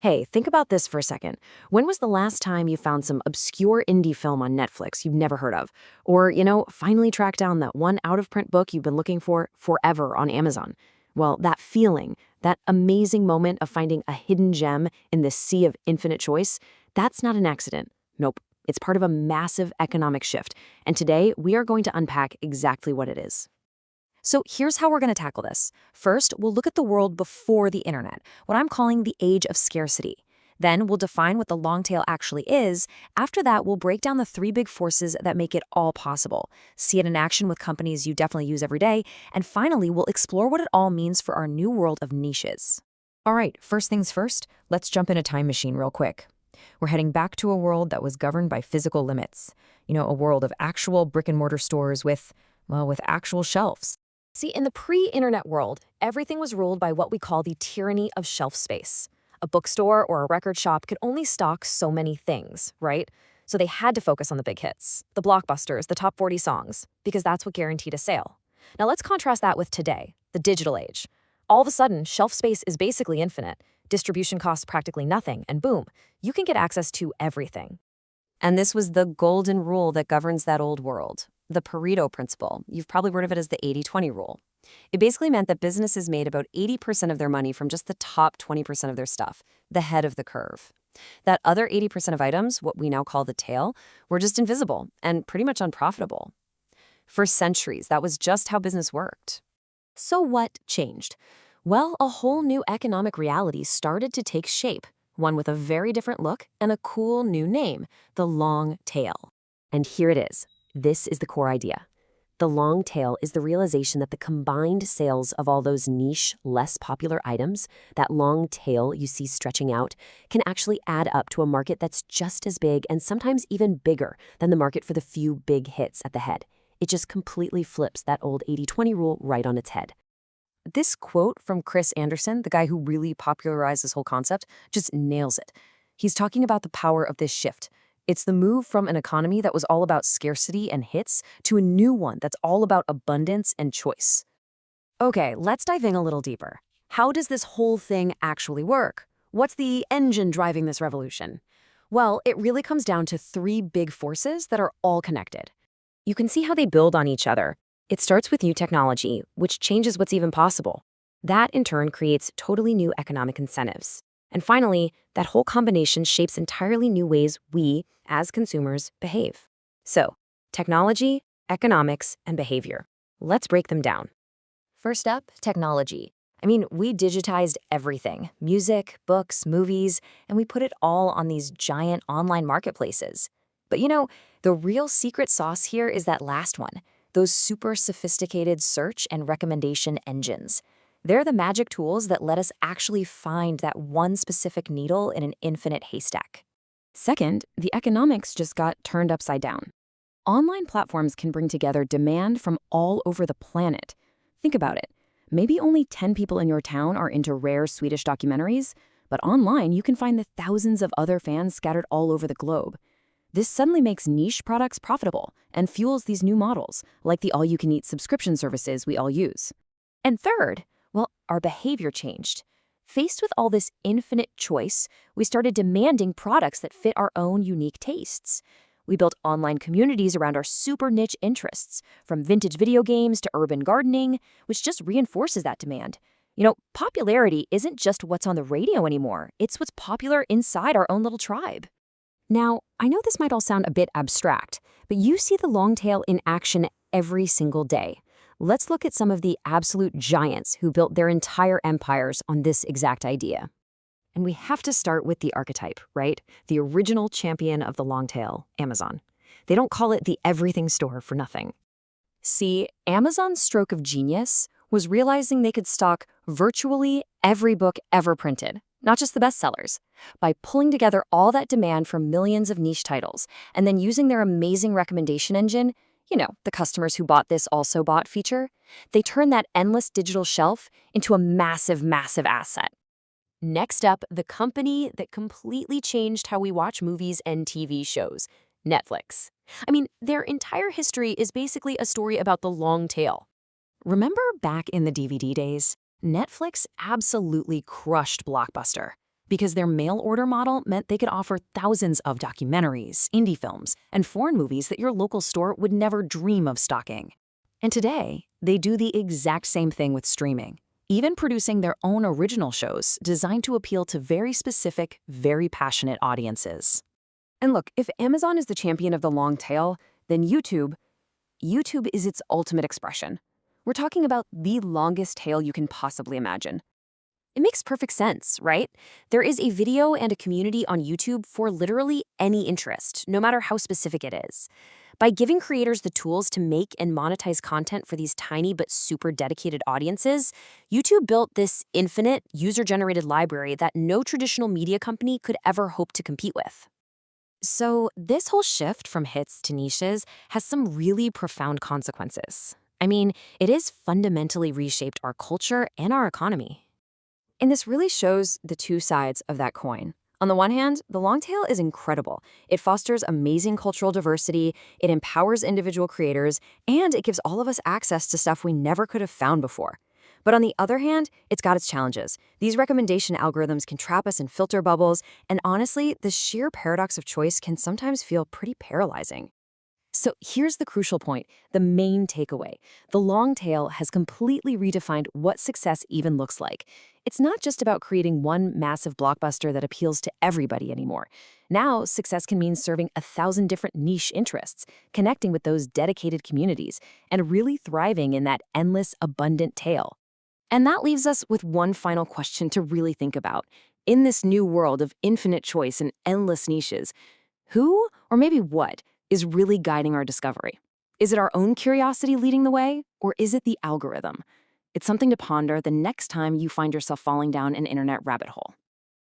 Hey, think about this for a second. When was the last time you found some obscure indie film on Netflix you've never heard of? Or, finally tracked down that one out-of-print book you've been looking for forever on Amazon? Well, that feeling, that amazing moment of finding a hidden gem in this sea of infinite choice, that's not an accident. Nope. It's part of a massive economic shift. And today, we are going to unpack exactly what it is. So here's how we're going to tackle this. First, we'll look at the world before the internet, what I'm calling the age of scarcity. Then we'll define what the long tail actually is. After that, we'll break down the three big forces that make it all possible, see it in action with companies you definitely use every day, and finally, we'll explore what it all means for our new world of niches. All right, first things first, let's jump in a time machine real quick. We're heading back to a world that was governed by physical limits. A world of actual brick and mortar stores with actual shelves. See, in the pre-internet world, everything was ruled by what we call the tyranny of shelf space. A bookstore or a record shop could only stock so many things, right? So they had to focus on the big hits, the blockbusters, the top 40 songs, because that's what guaranteed a sale. Now let's contrast that with today, the digital age. All of a sudden, shelf space is basically infinite, distribution costs practically nothing, and boom, you can get access to everything. And this was the golden rule that governs that old world. The Pareto principle. You've probably heard of it as the 80-20 rule. It basically meant that businesses made about 80% of their money from just the top 20% of their stuff, the head of the curve. That other 80% of items, what we now call the tail, were just invisible and pretty much unprofitable. For centuries, that was just how business worked. So what changed? Well, a whole new economic reality started to take shape, one with a very different look and a cool new name, the long tail. And here it is. This is the core idea. The long tail is the realization that the combined sales of all those niche, less popular items, that long tail you see stretching out, can actually add up to a market that's just as big and sometimes even bigger than the market for the few big hits at the head. It just completely flips that old 80-20 rule right on its head. This quote from Chris Anderson, the guy who really popularized this whole concept, just nails it. He's talking about the power of this shift. It's the move from an economy that was all about scarcity and hits to a new one that's all about abundance and choice. Okay, let's dive in a little deeper. How does this whole thing actually work? What's the engine driving this revolution? Well, it really comes down to three big forces that are all connected. You can see how they build on each other. It starts with new technology, which changes what's even possible. That, in turn, creates totally new economic incentives. And finally, that whole combination shapes entirely new ways we, as consumers, behave. So, technology, economics, and behavior. Let's break them down. First up, technology. We digitized everything, music, books, movies, and we put it all on these giant online marketplaces. But the real secret sauce here is that last one, those super sophisticated search and recommendation engines. They're the magic tools that let us actually find that one specific needle in an infinite haystack. Second, the economics just got turned upside down. Online platforms can bring together demand from all over the planet. Think about it. Maybe only 10 people in your town are into rare Swedish documentaries, but online you can find the thousands of other fans scattered all over the globe. This suddenly makes niche products profitable and fuels these new models, like the all-you-can-eat subscription services we all use. And third, well, our behavior changed. Faced with all this infinite choice, we started demanding products that fit our own unique tastes. We built online communities around our super niche interests, from vintage video games to urban gardening, which just reinforces that demand. Popularity isn't just what's on the radio anymore. It's what's popular inside our own little tribe. Now, I know this might all sound a bit abstract, but you see the long tail in action every single day. Let's look at some of the absolute giants who built their entire empires on this exact idea. And we have to start with the archetype, right? The original champion of the long tail, Amazon. They don't call it the everything store for nothing. See, Amazon's stroke of genius was realizing they could stock virtually every book ever printed, not just the bestsellers, by pulling together all that demand from millions of niche titles and then using their amazing recommendation engine. The customers who bought this also bought feature. They turned that endless digital shelf into a massive, massive asset. Next up, the company that completely changed how we watch movies and TV shows, Netflix. Their entire history is basically a story about the long tail. Remember back in the DVD days? Netflix absolutely crushed Blockbuster. because their mail order model meant they could offer thousands of documentaries, indie films, and foreign movies that your local store would never dream of stocking. And today, they do the exact same thing with streaming, even producing their own original shows designed to appeal to very specific, very passionate audiences. And look, if Amazon is the champion of the long tail, then YouTube is its ultimate expression. We're talking about the longest tail you can possibly imagine. It makes perfect sense, right? There is a video and a community on YouTube for literally any interest, no matter how specific it is. By giving creators the tools to make and monetize content for these tiny but super dedicated audiences, YouTube built this infinite, user-generated library that no traditional media company could ever hope to compete with. So this whole shift from hits to niches has some really profound consequences. I mean, it has fundamentally reshaped our culture and our economy. And this really shows the two sides of that coin. On the one hand, the long tail is incredible. It fosters amazing cultural diversity, it empowers individual creators, and it gives all of us access to stuff we never could have found before. But on the other hand, it's got its challenges. These recommendation algorithms can trap us in filter bubbles, and honestly, the sheer paradox of choice can sometimes feel pretty paralyzing. So here's the crucial point, the main takeaway. The long tail has completely redefined what success even looks like. It's not just about creating one massive blockbuster that appeals to everybody anymore. Now, success can mean serving 1,000 different niche interests, connecting with those dedicated communities, and really thriving in that endless, abundant tail. And that leaves us with one final question to really think about. In this new world of infinite choice and endless niches, who, or maybe what, is really guiding our discovery? Is it our own curiosity leading the way, or is it the algorithm? It's something to ponder the next time you find yourself falling down an internet rabbit hole.